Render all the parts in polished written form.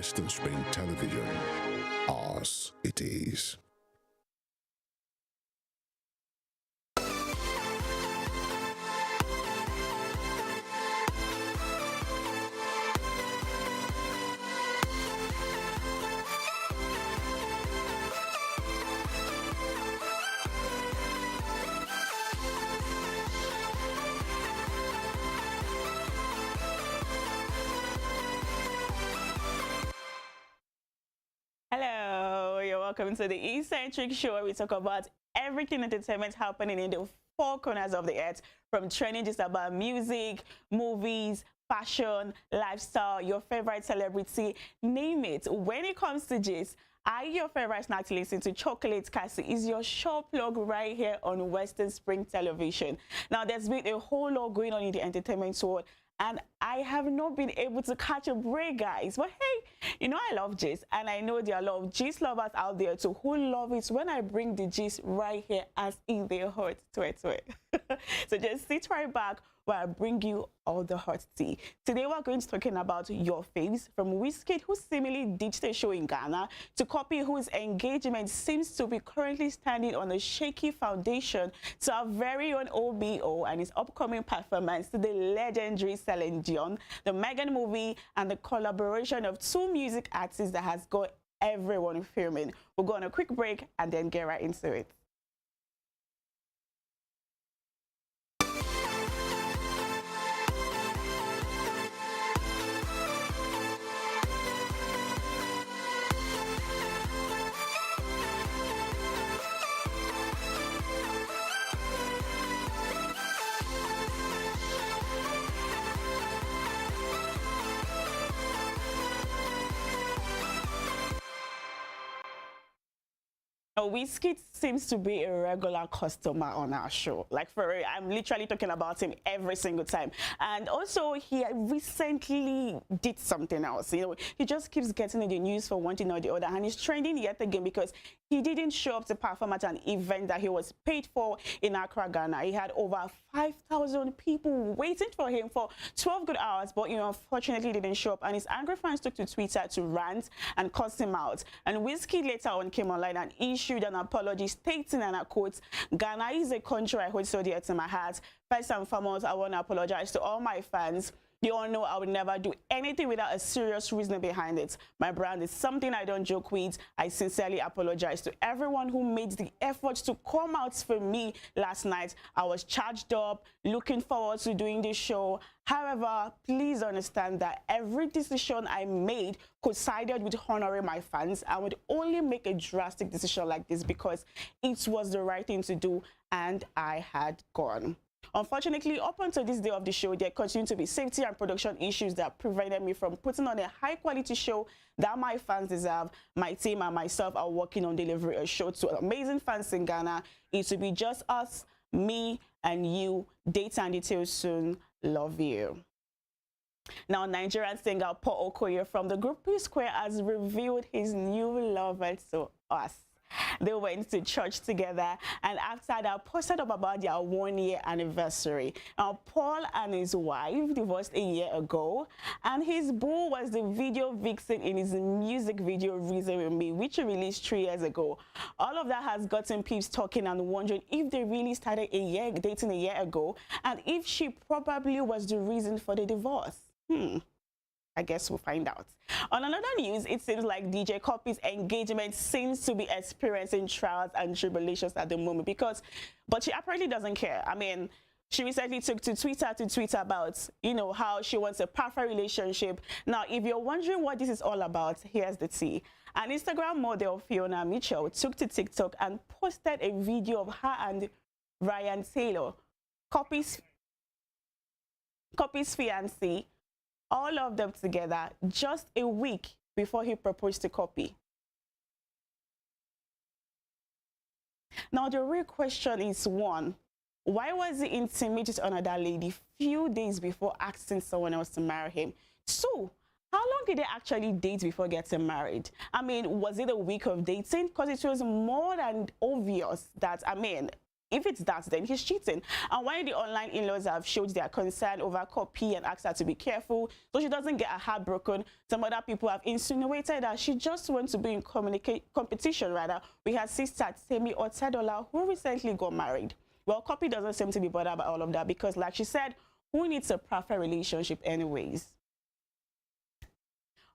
Western Spring Television. Ours it is. Hello, you're welcome to the Eccentric Show, where we talk about everything entertainment happening in the four corners of the earth, from trending just about music, movies, fashion, lifestyle, your favorite celebrity, name it. When it comes to gist, your favorite snack to listen to, Chocolate Cassie is your show plug right here on Western Spring Television. Now, there's been a whole lot going on in the entertainment world, and I have not been able to catch a break, guys. But hey, you know I love gist, and I know there are a lot of gist lovers out there too who love it when I bring the gist right here as in their heart. So just sit right back while I bring you all the hot tea. Today we're going to be talking about your faves, from Wizkid, who seemingly ditched a show in Ghana, to Cuppy, whose engagement seems to be currently standing on a shaky foundation, to our very own OBO and his upcoming performance, to the legendary Celine Dion, the Meghan movie, and the collaboration of two music artists that has got everyone filming. We'll go on a quick break and then get right into it. Wizkid seems to be a regular customer on our show. Like, for real, I'm literally talking about him every single time. And also, he recently did something else. You know, he just keeps getting in the news for one thing or the other, and he's trending yet again because he didn't show up to perform at an event that he was paid for in Accra, Ghana. He had over 5,000 people waiting for him for 12 good hours, but unfortunately didn't show up. And his angry fans took to Twitter to rant and cuss him out. And Wizkid later on came online and issued an apology, stating, and I quote, "Ghana is a country I hold so dear to my heart. First and foremost, I want to apologize to all my fans. You all know I would never do anything without a serious reason behind it. My brand is something I don't joke with. I sincerely apologize to everyone who made the effort to come out for me last night. I was charged up, looking forward to doing this show. However, please understand that every decision I made coincided with honoring my fans. I would only make a drastic decision like this because it was the right thing to do, and I had gone." Unfortunately, up until this day of the show, there continue to be safety and production issues that prevented me from putting on a high-quality show that my fans deserve. My team and myself are working on delivering a show to amazing fans in Ghana. It will be just us, me, and you. Dates and details soon. Love you. Now, Nigerian singer Paul Okoye from the group P-Square has revealed his new lover to us. They went to church together, and after that posted up about their 1-year anniversary. Now, Paul and his wife divorced a year ago, and his boo was the video vixen in his music video Reason With Me, which he released 3 years ago. All of that has gotten peeps talking and wondering if they really started dating a year ago, and if she probably was the reason for the divorce. I guess we'll find out. On another news, it seems like DJ Cuppy's engagement seems to be experiencing trials and tribulations at the moment but she apparently doesn't care. I mean, she recently took to Twitter to tweet about, how she wants a perfect relationship. Now, if you're wondering what this is all about, here's the tea. An Instagram model, Fiona Mitchell, took to TikTok and posted a video of her and Ryan Taylor, Cuppy's fiancé, all of them together just a week before he proposed to Cuppy. Now, the real question is, one, why was he intimate with another lady few days before asking someone else to marry him? Two, how long did they actually date before getting married? I mean, was it a week of dating? Because it was more than obvious that, if it's that, then he's cheating. And while the online in-laws have showed their concern over Cuppy and asked her to be careful so she doesn't get her heart broken, some other people have insinuated that she just wants to be in competition with her sister Temi Otedola, who recently got married. Well, Cuppy doesn't seem to be bothered about all of that because, like she said, who needs a perfect relationship anyways?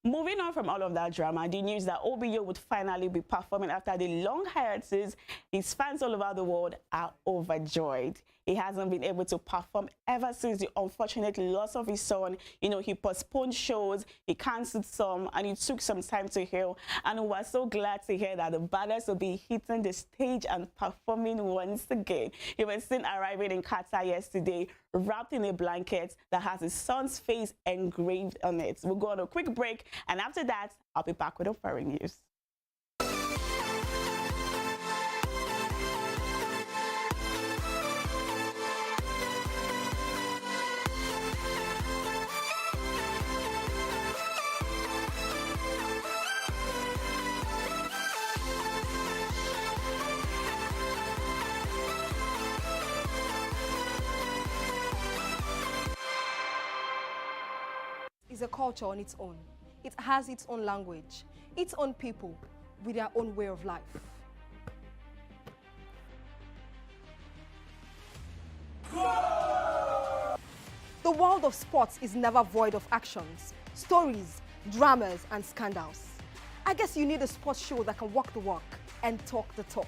Moving on from all of that drama, the news that OBO would finally be performing after the long hiatus, his fans all over the world are overjoyed. He hasn't been able to perform ever since the unfortunate loss of his son. You know, he postponed shows, he cancelled some, and it took some time to heal. And we were so glad to hear that the Baddest will be hitting the stage and performing once again. He was seen arriving in Qatar yesterday, wrapped in a blanket that has his son's face engraved on it. We'll go on a quick break, and after that, I'll be back with the foreign news. Is a culture on its own. It has its own language, its own people with their own way of life. The world of sports is never void of actions, stories, dramas, and scandals. I guess you need a sports show that can walk the walk and talk the talk.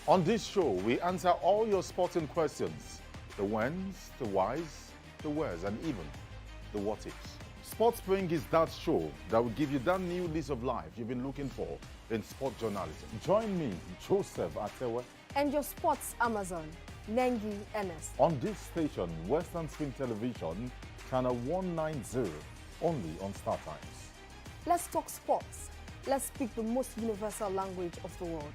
On this show, we answer all your sporting questions. The whens, the whys, the wheres, and even the what ifs. Sports Spring is that show that will give you that new lease of life you've been looking for in sport journalism. Join me, Joseph Atewe, And your sports Amazon, Nengi Enes. on this station, Western Spring Television, channel 190, only on Star Times. Let's talk sports. Let's speak the most universal language of the world.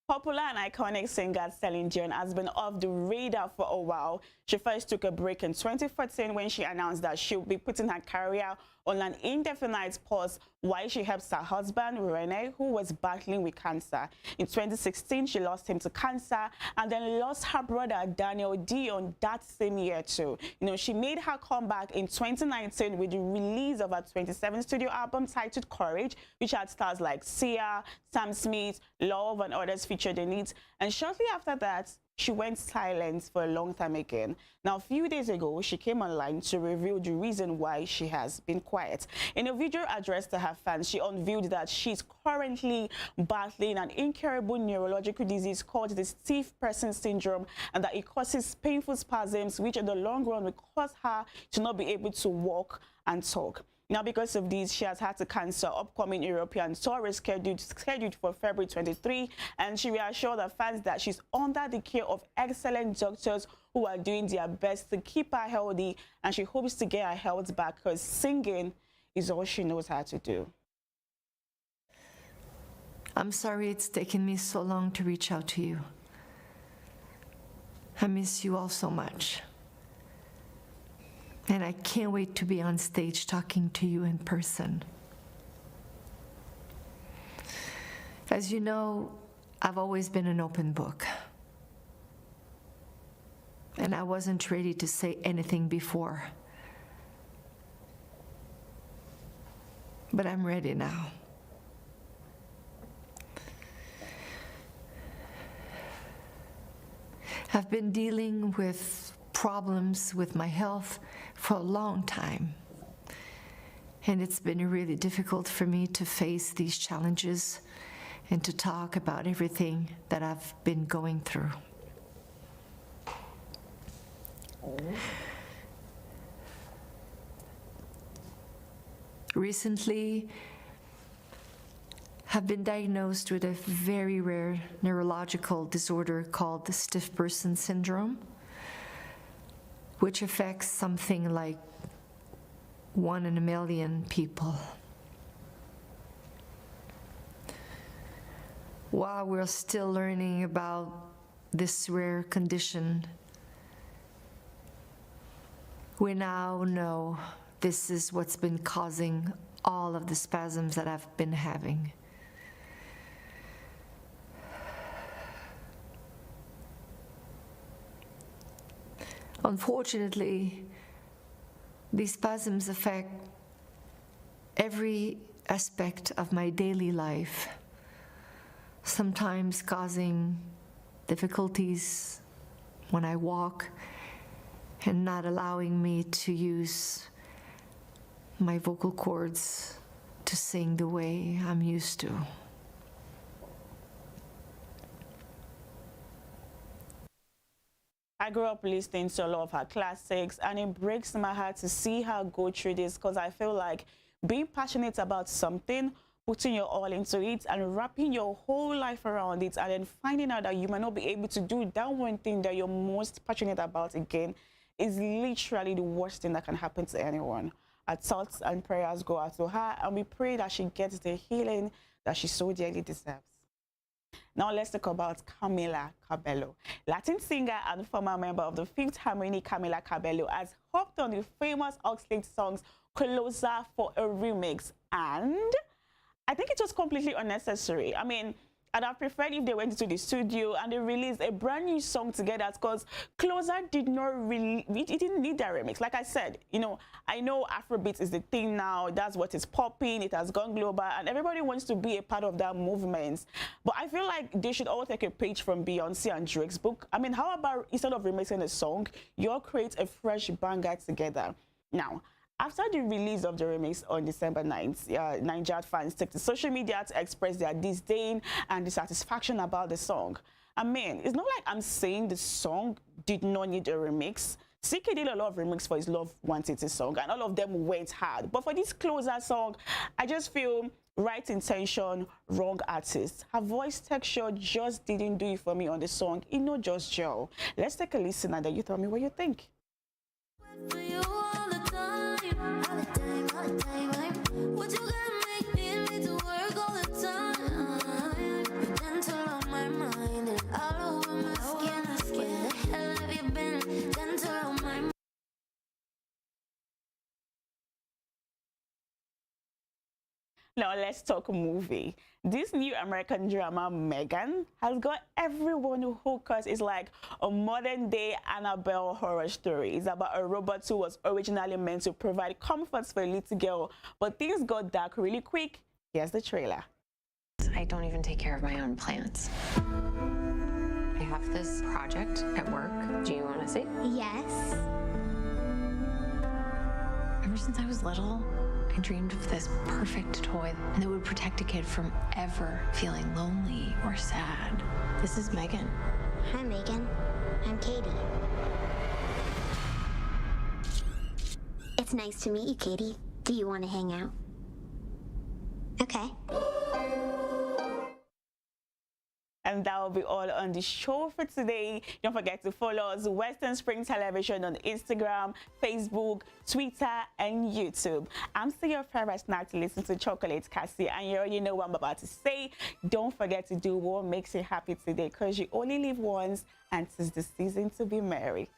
Popular and iconic singer Celine Dion has been off the radar for a while. She first took a break in 2014 when she announced that she would be putting her career on an indefinite pause while she helps her husband, Rene, who was battling with cancer. In 2016, she lost him to cancer and then lost her brother, Daniel Dion, that same year too. You know, she made her comeback in 2019 with the release of her 27th studio album titled Courage, which had stars like Sia, Sam Smith, Love, and others featured in it. And shortly after that, she went silent for a long time again. Now, a few days ago, she came online to reveal the reason why she has been quiet. In a video addressed to her fans, she unveiled that she's currently battling an incurable neurological disease called the stiff person syndrome, and that it causes painful spasms, which in the long run will cause her to not be able to walk and talk. Now, because of this, she has had to cancel upcoming European tour scheduled for February 23, and she reassured her fans that she's under the care of excellent doctors who are doing their best to keep her healthy, and she hopes to get her health back because singing is all she knows how to do. I'm sorry it's taken me so long to reach out to you. I miss you all so much. And I can't wait to be on stage talking to you in person. As you know, I've always been an open book. And I wasn't ready to say anything before. But I'm ready now. I've been dealing with problems with my health for a long time. And it's been really difficult for me to face these challenges and to talk about everything that I've been going through. recently have been diagnosed with a very rare neurological disorder called the stiff person syndrome, which affects something like 1 in a million people. While we're still learning about this rare condition, we now know this is what's been causing all of the spasms that I've been having. Unfortunately, these spasms affect every aspect of my daily life, sometimes causing difficulties when I walk and not allowing me to use my vocal cords to sing the way I'm used to. I grew up listening to a lot of her classics, and it breaks my heart to see her go through this, because I feel like being passionate about something, putting your all into it and wrapping your whole life around it, and then finding out that you might not be able to do that one thing that you're most passionate about again, is literally the worst thing that can happen to anyone. Our thoughts and prayers go out to her, and we pray that she gets the healing that she so dearly deserves. Now let's talk about Camila Cabello. Latin singer and former member of the Fifth Harmony, Camila Cabello, has hopped on the famous Oxlade songs Closer for a remix, and I think it was completely unnecessary. I mean, I'd have preferred if they went into the studio and they released a brand new song together, because Closer did not really, it didn't need that remix. Like I said, you know, I know Afrobeat is the thing now, that's what is popping, it has gone global, and everybody wants to be a part of that movement. But I feel like they should all take a page from Beyonce and Drake's book. I mean, how about instead of remixing a song, you all create a fresh banger together? Now, after the release of the remix on December 9th, Naija fans took to social media to express their disdain and dissatisfaction about the song. I mean, it's not like I'm saying the song did not need a remix. CK did a lot of remix for his Love Wanted song, and all of them went hard. But for this Closer song, I just feel right intention, wrong artist. Her voice texture just didn't do it for me on the song. It not just gel. Let's take a listen and then you tell me what you think. What you gotta make me to work all the time? You're gentle on my mind and all over my skin. Where the hell have you been? Gentle on my mind. Now let's talk movie. This new American drama, Megan, has got everyone hooked, because it's like a modern-day Annabelle horror story. It's about a robot who was originally meant to provide comforts for a little girl, but things got dark really quick. Here's the trailer. I don't even take care of my own plants. I have this project at work. Do you want to see? Yes. Ever since I was little, I dreamed of this perfect toy that would protect a kid from ever feeling lonely or sad. This is Megan. Hi, Megan. I'm Katie. It's nice to meet you, Katie. Do you want to hang out? Okay. And that will be all on the show for today. Don't forget to follow us, Western Spring Television, on Instagram, Facebook, Twitter, and YouTube. I'm still your favorite snack to listen to, Chocolate Cassie, and you already know what I'm about to say. Don't forget to do what makes you happy today, because you only live once, and 'tis the season to be merry.